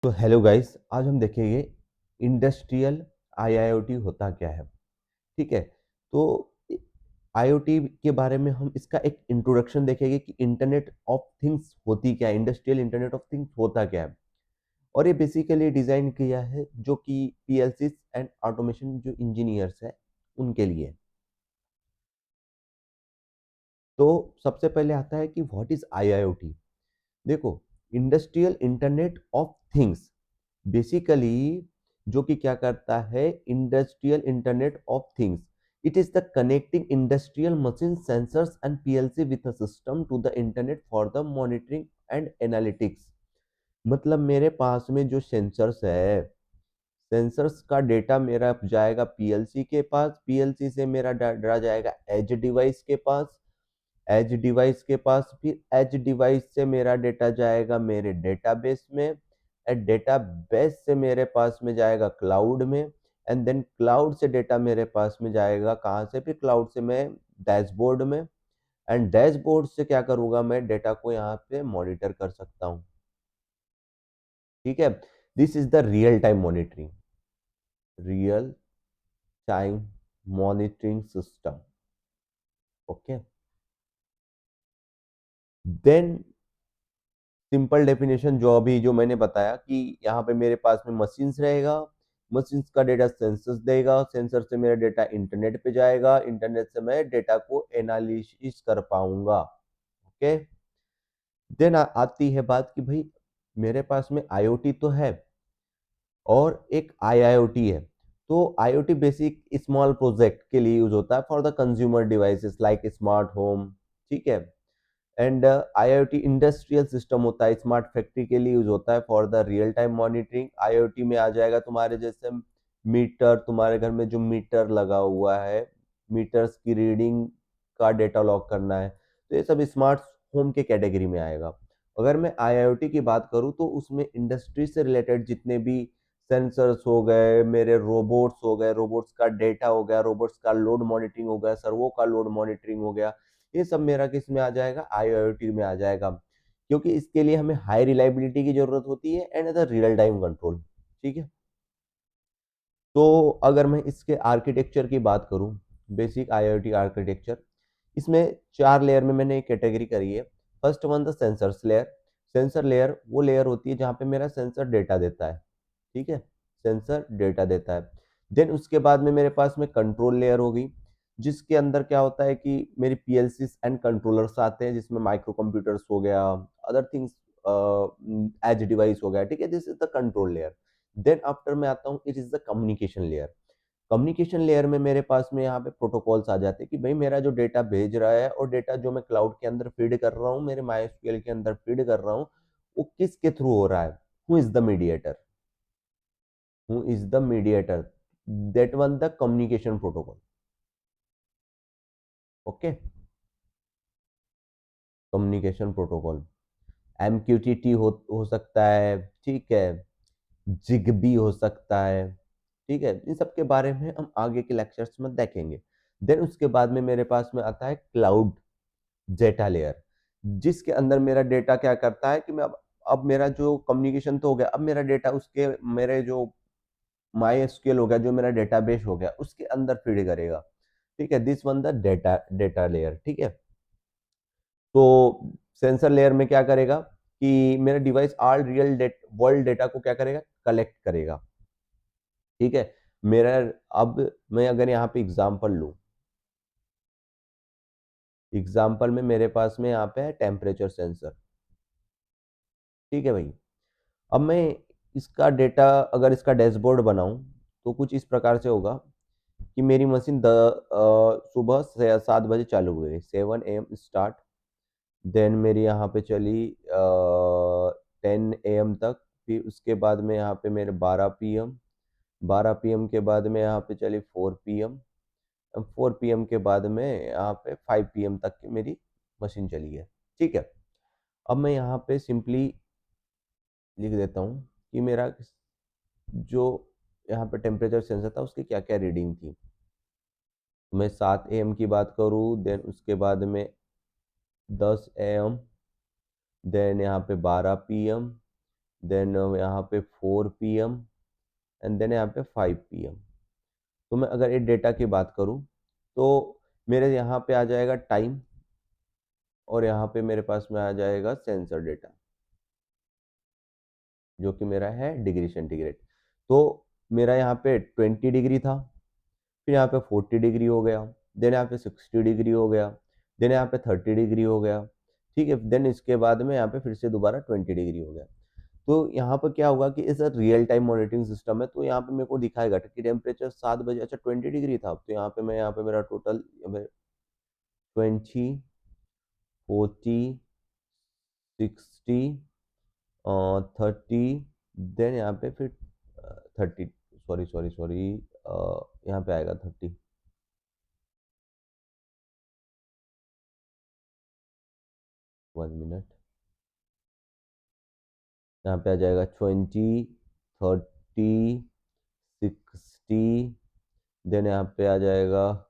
तो hello guys, आज हम देखेंगे इंडस्ट्रियल आईआईओटी होता क्या है। ठीक है। तो आईओटी के बारे में हम इसका एक इंट्रोडक्शन देखेंगे कि इंटरनेट ऑफ थिंग्स होती क्या है, इंडस्ट्रियल इंटरनेट ऑफ थिंग्स होता क्या है। और ये बेसिकली डिजाइन किया है जो कि पीएलसी एंड ऑटोमेशन जो इंजीनियर्स है उनके लिए। तो सबसे पहले आता है कि व्हाट इज आईआईओटी। देखो, industrial internet of things basically जो कि क्या करता है, industrial internet of things, it is the connecting industrial machine sensors and PLC with a system to the internet for the monitoring and analytics. मतलब मेरे पास में जो सेंसर्स है, सेंसर्स का डेटा मेरा जाएगा पीएलसी के पास, पीएलसी से मेरा डाटा जाएगा एज डिवाइस के पास, एज डिवाइस के पास फिर एज डिवाइस से मेरा डेटा जाएगा मेरे डेटाबेस में, एंड डेटाबेस से मेरे पास में जाएगा क्लाउड में, एंड देन क्लाउड से डेटा मेरे पास में जाएगा कहाँ से, फिर क्लाउड से मैं डैशबोर्ड में, एंड डैशबोर्ड से क्या करूंगा, मैं डेटा को यहाँ पे मॉनिटर कर सकता हूँ। ठीक है। This is the real time monitoring, real time monitoring system. Okay. Then simple definition जो अभी जो मैंने बताया कि यहाँ पे मेरे पास में मशीन्स रहेगा, मशीन्स का डेटा सेंसर्स देगा, सेंसर से मेरा डेटा इंटरनेट पे जाएगा, इंटरनेट से मैं डेटा को एनालिसिस कर पाऊंगा। ओके। देन आती है बात कि भाई मेरे पास में आईओटी तो है और एक आईआईओटी है। तो आईओटी बेसिक स्मॉल प्रोजेक्ट के लिए यूज होता है for the consumer devices like smart home. ठीक है। एंड आईओटी इंडस्ट्रियल सिस्टम होता है, स्मार्ट फैक्ट्री के लिए यूज होता है for the real time monitoring. IoT में आ जाएगा तुम्हारे जैसे मीटर, तुम्हारे घर में जो मीटर लगा हुआ है, मीटर्स की रीडिंग का डेटा लॉग करना है, तो ये सब स्मार्ट होम के कैटेगरी में आएगा। अगर मैं आईओटी की बात करूँ तो उसमें इंडस्ट्री से रिलेटेड जितने भी सेंसर्स हो गए, मेरे रोबोट्स हो गए, रोबोट्स का डेटा हो गया, रोबोट्स का लोड मॉनिटरिंग हो गया, सर्वो का लोड मॉनिटरिंग हो गया, ये सब मेरा किस में आ जाएगा, आईओटी में आ जाएगा। क्योंकि इसके लिए हमें हाई रिलायबिलिटी की जरूरत होती है and other real time control. ठीक है। तो अगर मैं इसके आर्किटेक्चर की बात करूं, बेसिक आईओटी आर्किटेक्चर, इसमें 4 लेयर में मैंने एक कैटेगरी करी है। First one the sensors layer. Sensor layer वो लेयर होती है जहां पे मेरा सेंसर डेटा देता है। ठीक है। सेंसर डेटा देता है। देन उसके बाद में मेरे पास में कंट्रोल लेयर होगी, जिसके अंदर क्या होता है कि मेरी पीएलसी एंड कंट्रोलर्स आते हैं, जिसमें माइक्रो कंप्यूटर्स हो गया, अदर थिंग्स, एज डिवाइस हो गया। ठीक है, this is the control layer. Then after में आता हूँ, it is the communication layer. Communication layer में मेरे पास में यहाँ पे प्रोटोकॉल्स आ जाते हैं कि भाई मेरा जो डेटा भेज रहा है और डेटा जो मैं क्लाउड के अंदर फीड कर रहा हूँ, मेरे माईएसक्यूएल के अंदर फीड कर रहा हूँ, वो किसके थ्रू हो रहा है, who is the mediator, who is the mediator, that one the communication protocol. Okay, communication protocol, MQTT हो सकता है। ठीक है। जिगबी हो सकता है। ठीक है, इन सब के बारे में हम आगे के लेक्चर्स में देखेंगे। देन उसके बाद में मेरे पास में आता है क्लाउड डेटा लेयर, जिसके अंदर मेरा डेटा क्या करता है कि मैं अब मेरा जो कम्युनिकेशन तो हो गया, अब मेरा डेटा उसके मेरे जो माई एसक्यूएल हो गया, जो मेरा डेटाबेस हो गया, उसके अंदर फीड करेगा। ठीक है, this one the data data layer. ठीक है। तो सेंसर लेयर में क्या करेगा कि मेरा device all real world data को क्या करेगा, कलेक्ट करेगा। ठीक है। मेरा अब मैं अगर यहाँ पे एग्जांपल लूँ, एग्जांपल में मेरे पास में यहाँ पे है टेम्परेचर सेंसर। ठीक है भाई। अब मैं इसका डेटा, अगर इसका डैशबोर्ड बनाऊं तो कुछ इस प्रकार से होगा कि मेरी मशीन सुबह 7 बजे चालू हुई, 7 AM स्टार्ट। देन मेरी यहाँ पे चली 10 AM तक, फिर उसके बाद में यहाँ पे मेरे 12 PM, 12 PM के बाद में यहाँ पे चली 4 PM, 4 PM के बाद में यहाँ पे 5 PM तक की मेरी मशीन चली है। ठीक है। अब मैं यहाँ पे सिंपली लिख देता हूँ कि मेरा जो यहाँ पे टेम्परेचर सेंसर था उसकी क्या क्या रीडिंग थी। तो मैं 7 AM की बात करूँ, देन उसके बाद में 10 AM, देन यहाँ पे 12 PM, देन यहाँ पे 4 PM, एंड देन यहाँ पे 5 PM। तो मैं अगर ये डेटा की बात करूँ तो मेरे यहाँ पे आ जाएगा टाइम, और यहाँ पे मेरे पास में आ जाएगा सेंसर डेटा, जो कि मेरा है डिग्री सेंटीग्रेड। तो मेरा यहाँ पे 20 डिग्री था, फिर यहाँ पे 40 डिग्री हो गया, देन यहाँ पे 60 डिग्री हो गया, देन यहाँ पे 30 डिग्री हो गया। ठीक है, देन इसके बाद में यहाँ पे फिर से दोबारा 20 डिग्री हो गया। तो यहाँ पर क्या होगा कि इस रियल टाइम मॉनिटरिंग सिस्टम है, तो यहाँ पे मेरे को दिखाएगा कि टेम्परेचर 7 बजे, अच्छा 20 डिग्री था, तो यहाँ पे मैं, यहाँ पे मेरा टोटल 20, 40, 60, 30, देन यहाँ पे फिर 30, सॉरी सॉरी सॉरी, यहाँ पे आएगा 30, 1 मिनट, यहाँ पे आ जाएगा 20, 30, 60, देन यहाँ पे आ जाएगा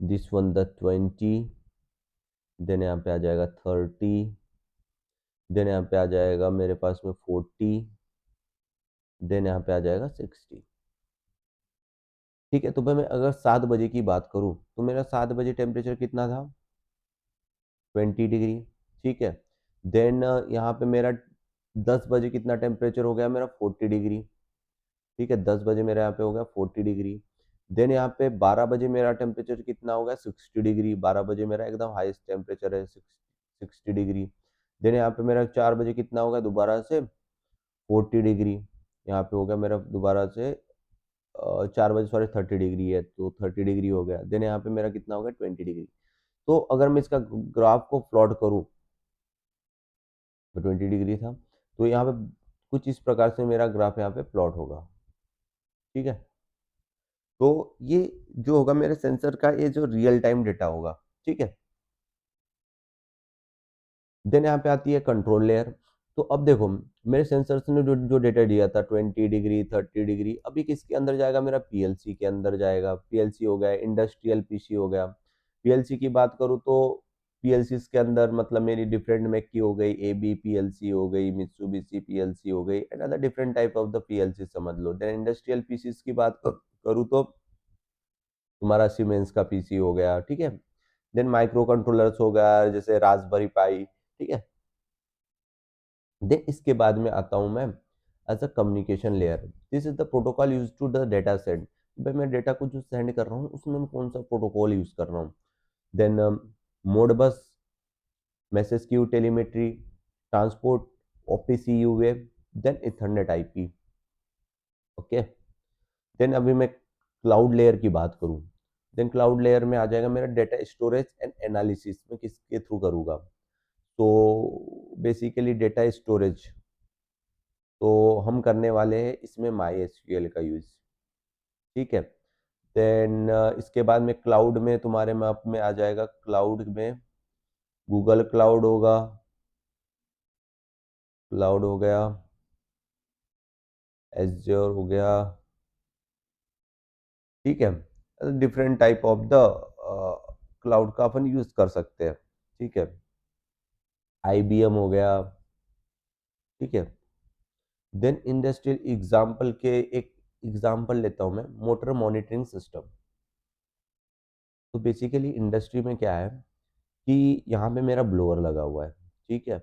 दिस वन द 20, देन यहाँ पे आ जाएगा 30, देन यहाँ पे आ जाएगा मेरे पास में 40, देन यहाँ पे आ जाएगा 60। ठीक है, तो भाई मैं अगर 7 बजे की बात करूँ तो मेरा 7 बजे टेम्परेचर कितना था, 20 डिग्री। ठीक है, देन यहाँ पे मेरा 10 बजे कितना टेम्परेचर हो गया मेरा, 40 डिग्री। ठीक है, 10 बजे मेरा यहाँ पे हो गया 40 डिग्री। देन यहाँ पे 12 बजे मेरा टेम्परेचर कितना हो गया, 60 डिग्री। 12 बजे मेरा एकदम हाईएस्ट टेम्परेचर है, 60 डिग्री। देन यहाँ पे मेरा 4 बजे कितना होगा दोबारा से, 40 डिग्री। यहाँ पे हो गया मेरा दोबारा से 4 बजे, सॉरी 30 डिग्री है, तो 30 डिग्री हो गया। देन यहाँ पे मेरा कितना हो गया, 20 डिग्री। तो अगर मैं इसका ग्राफ को प्लॉट करूँ, तो 20 डिग्री था, तो यहाँ पे कुछ इस प्रकार से मेरा ग्राफ यहाँ पे प्लॉट होगा। ठीक है, तो ये जो होगा मेरे सेंसर का, ये जो रियल टाइम डेटा होगा। ठीक है, देन यहाँ पे आती है कंट्रोल लेयर। तो अब देखो, मेरे सेंसर्स ने जो जो डेटा दिया था 20 डिग्री, 30 डिग्री, अभी किसके अंदर जाएगा, मेरा पीएलसी के अंदर जाएगा। पीएलसी हो गया, इंडस्ट्रियल पीसी हो गया। पीएलसी की बात करूँ तो पीएलसी के अंदर मतलब मेरी डिफरेंट मैक की हो गई, एबी पीएलसी हो गई, मित्सुबिशी पीएलसी हो गई, and other different type of the PLC समझ लो। देन इंडस्ट्रियल पीसीस की बात करूँ तो तुम्हारा सीमेंस का पीसी हो गया। ठीक है, देन माइक्रो कंट्रोलर्स हो गया, जैसे रास्पबेरी पाई। ठीक है, देन इसके बाद में आता हूँ मैं as a communication layer. This is the protocol use to the data send. भाई मैं डेटा को जो सेंड कर रहा हूँ उसमें मैं कौन सा प्रोटोकॉल यूज कर रहा हूँ। Then Modbus, message queue telemetry, transport, OPCU web, then Ethernet IP. Okay, then अभी मैं क्लाउड लेयर की बात करूँ, देन क्लाउड लेयर में आ जाएगा मेरा डेटा स्टोरेज एंड एनालिसिस। मैं किसके थ्रू करूँगा, तो बेसिकली डेटा स्टोरेज तो हम करने वाले हैं इसमें माई एसक्यूएल का यूज। ठीक है, देन इसके बाद में क्लाउड में तुम्हारे मैप में आ जाएगा, क्लाउड में गूगल क्लाउड होगा, क्लाउड हो गया, एज्योर हो गया। ठीक है, different type of the cloud का अपन यूज कर सकते हैं। ठीक है, आईबीएम हो गया। ठीक है, देन इंडस्ट्रियल एग्जाम्पल के एक एग्जाम्पल लेता हूं मैं, मोटर मॉनिटरिंग सिस्टम। तो बेसिकली इंडस्ट्री में क्या है कि यहाँ पे मेरा ब्लोअर लगा हुआ है। ठीक है,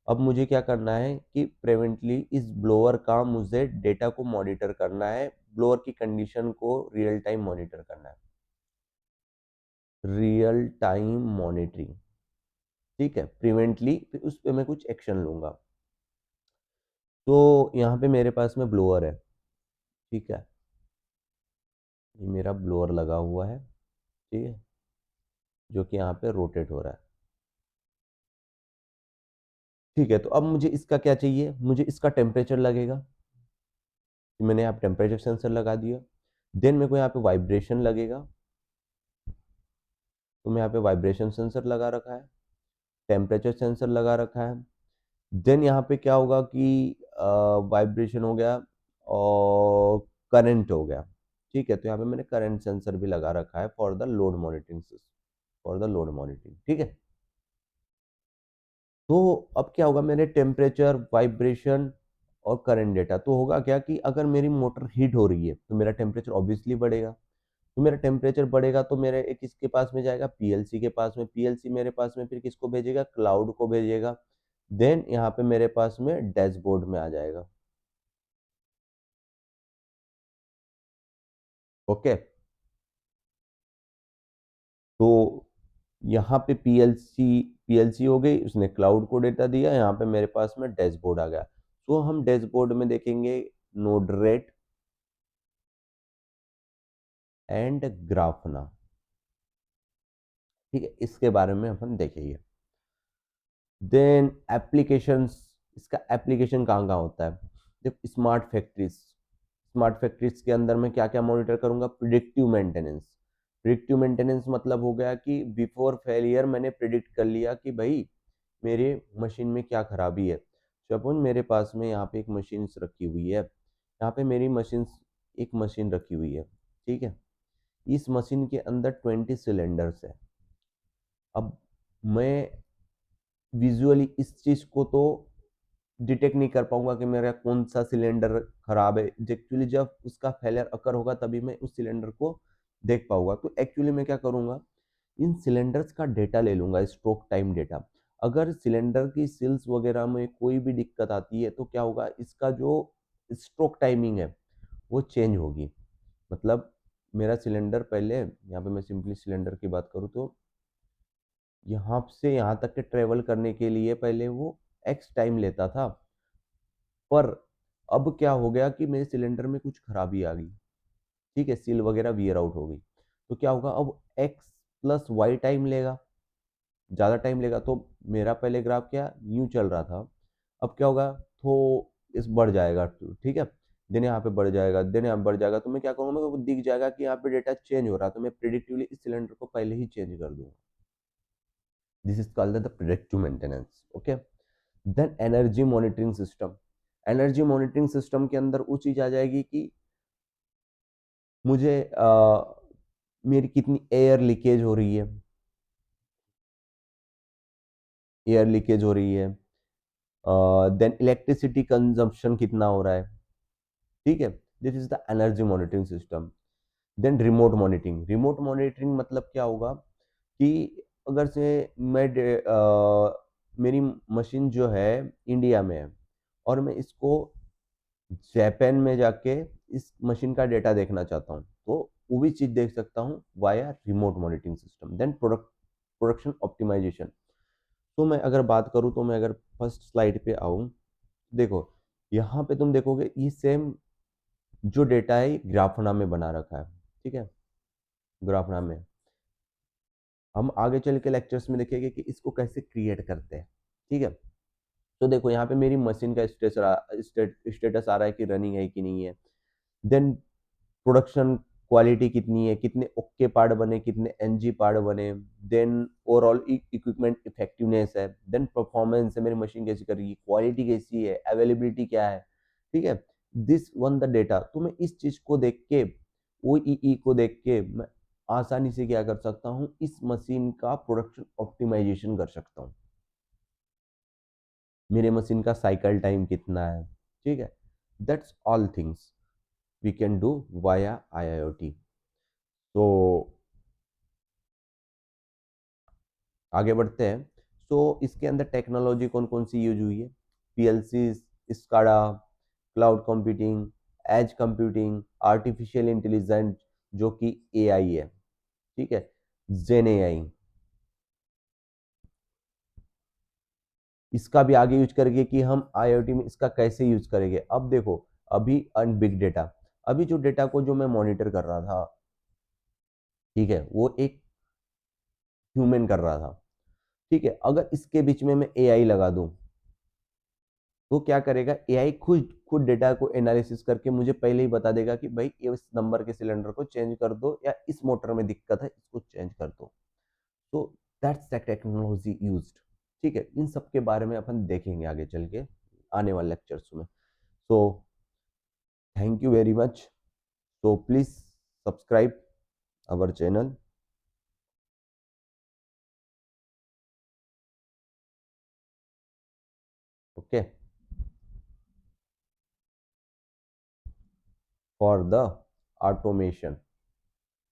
अब मुझे क्या करना है कि प्रेवेंटली इस ब्लोअर का मुझे डेटा को मॉनिटर करना है, ब्लोअर की कंडीशन को रियल टाइम मॉनिटर करना है, रियल टाइम मॉनिटरिंग। ठीक है, प्रिवेंटली फिर उस पर मैं कुछ एक्शन लूंगा। तो यहाँ पे मेरे पास में ब्लोअर है। ठीक है, ये मेरा ब्लोअर लगा हुआ है। ठीक है, जो कि यहाँ पे रोटेट हो रहा है। ठीक है, तो अब मुझे इसका क्या चाहिए, मुझे इसका टेम्परेचर लगेगा, तो मैंने यहाँ टेम्परेचर सेंसर लगा दिया। देन मेरे को यहाँ पे वाइब्रेशन लगेगा, तो मैं यहाँ पे वाइब्रेशन सेंसर लगा रखा है, टेम्परेचर सेंसर लगा रखा है। देन यहाँ पे क्या होगा कि वाइब्रेशन हो गया और करंट हो गया। ठीक है, तो यहाँ पे मैंने करंट सेंसर भी लगा रखा है for the load monitoring, for the load monitoring. ठीक है, तो अब क्या होगा, मेरे टेम्परेचर, वाइब्रेशन और करंट डेटा, तो होगा क्या कि अगर मेरी मोटर हीट हो रही है तो मेरा टेम्परेचर ऑब्वियसली बढ़ेगा, तो मेरा टेम्परेचर बढ़ेगा तो मेरे एक किसके पास में जाएगा, पीएलसी के पास में, पीएलसी मेरे पास में फिर किसको भेजेगा, क्लाउड को भेजेगा, देन यहाँ पे मेरे पास में डैशबोर्ड में आ जाएगा। ओके, तो यहाँ पे पीएलसी पीएलसी हो गई, उसने क्लाउड को डेटा दिया, यहाँ पे मेरे पास में डैशबोर्ड आ गया। तो हम डैशबोर्ड में देखेंगे नोड रेट एंड ग्राफना। ठीक है, इसके बारे में अपन देखेंगे। देन एप्लीकेशंस, इसका एप्लीकेशन कहाँ कहाँ होता है, देखो स्मार्ट फैक्ट्रीज, स्मार्ट फैक्ट्रीज के अंदर मैं क्या क्या मॉनिटर करूंगा, प्रिडिक्टिव मेंटेनेंस। प्रिडिक्टिव मेंटेनेंस मतलब हो गया कि बिफोर फेलियर मैंने प्रिडिक्ट कर लिया कि भाई मेरे मशीन में क्या खराबी है। सपोज मेरे पास में यहाँ पे एक मशीन रखी हुई है, यहाँ पे मेरी मशीन, एक मशीन रखी हुई है। ठीक है, इस मशीन के अंदर 20 सिलेंडर्स है। अब मैं विजुअली इस चीज को तो डिटेक्ट नहीं कर पाऊंगा कि मेरा कौन सा सिलेंडर खराब है। एक्चुअली जब उसका फेलियर अकर होगा तभी मैं उस सिलेंडर को देख पाऊंगा। तो एक्चुअली मैं क्या करूंगा, इन सिलेंडर्स का डेटा ले लूंगा, स्ट्रोक टाइम डेटा। अगर सिलेंडर की सील्स वगैरह में कोई भी दिक्कत आती है तो क्या होगा, इसका जो स्ट्रोक टाइमिंग है वो चेंज होगी। मतलब मेरा सिलेंडर पहले, यहाँ पे मैं सिंपली सिलेंडर की बात करूँ तो यहाँ से यहाँ तक के ट्रेवल करने के लिए पहले वो एक्स टाइम लेता था, पर अब क्या हो गया कि मेरे सिलेंडर में कुछ खराबी आ गई। ठीक है, सील वगैरह वियर आउट हो गई, तो क्या होगा, अब एक्स प्लस वाई टाइम लेगा, ज़्यादा टाइम लेगा। तो मेरा पहले ग्राफ क्या यूं चल रहा था, अब क्या होगा, तो इस बढ़ जाएगा। ठीक है, दिन यहाँ पे बढ़ जाएगा, दिन यहाँ बढ़ जाएगा, तो मैं क्या करूँगा, मेरे को दिख जाएगा कि यहाँ पे डेटा चेंज हो रहा है, तो मैं प्रिडिक्टिवली इस सिलेंडर को पहले ही चेंज कर दूंगा। This is called the predictive maintenance. Okay, then energy monitoring system. Energy monitoring system के अंदर वो चीज आ जाएगी कि मुझे मेरी कितनी एयर लीकेज हो रही है, एयर लीकेज हो रही है, देन इलेक्ट्रिसिटी कंजम्पशन कितना हो रहा है। ठीक है, this is the energy monitoring system. Then remote monitoring. Remote monitoring मतलब क्या होगा कि अगर से मेरी मशीन जो है इंडिया में है और मैं इसको जापान में जाके इस मशीन का डेटा देखना चाहता हूँ, तो वो भी चीज देख सकता हूँ via remote monitoring system. Then production optimisation. तो मैं अगर बात करूँ, तो मैं अगर फर्स्ट स्लाइड पे आऊँ, देखो यहाँ पे तुम देखोगे ये सेम जो डेटा है ग्राफना में बना रखा है। ठीक है, ग्राफना में हम आगे चल के लेक्चर्स में देखेंगे कि इसको कैसे क्रिएट करते हैं। ठीक है, तो देखो यहाँ पे मेरी मशीन का स्टेटस आ रहा है कि रनिंग है कि नहीं है। देन प्रोडक्शन क्वालिटी कितनी है, कितने ओके पार्ट बने, कितने एनजी पार्ट बने। देन ओवरऑल इक्विपमेंट इफेक्टिवनेस है। देन परफॉर्मेंस है, मेरी मशीन कैसी कर रही है, क्वालिटी कैसी है, अवेलेबिलिटी क्या है। ठीक है, दिस वन द डेटा। तो मैं इस चीज को देख के, OEE को देख के मैं आसानी से क्या कर सकता हूँ, इस मशीन का प्रोडक्शन ऑप्टिमाइजेशन कर सकता हूँ। मेरे मशीन का साइकिल टाइम कितना है। ठीक है, that's all things we can do via IIoT। तो आगे बढ़ते हैं। तो इसके अंदर टेक्नोलॉजी कौन कौन सी यूज हुई है, PLC, SCADA, cloud computing, edge computing, artificial intelligence जो कि एआई है। ठीक है, जेन एआई, इसका भी आगे यूज करेंगे कि हम आईओटी में इसका कैसे यूज करेंगे। अब देखो, अभी बिग डेटा, अभी जो डेटा को जो मैं मॉनिटर कर रहा था, ठीक है, वो एक ह्यूमन कर रहा था। ठीक है, अगर इसके बीच में मैं एआई लगा दूं तो क्या करेगा, एआई खुद खुद डेटा को एनालिसिस करके मुझे पहले ही बता देगा कि भाई ये इस नंबर के सिलेंडर को चेंज कर दो, या इस मोटर में दिक्कत है इसको चेंज कर दो। तो दैट्स द टेक्नोलॉजी यूज्ड। ठीक है, इन सब के बारे में अपन देखेंगे आगे चल के आने वाले लेक्चर्स में। So thank you very much. So please subscribe our channel. Okay, for the automation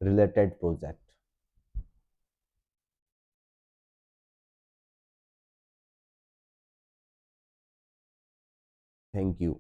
related project. Thank you.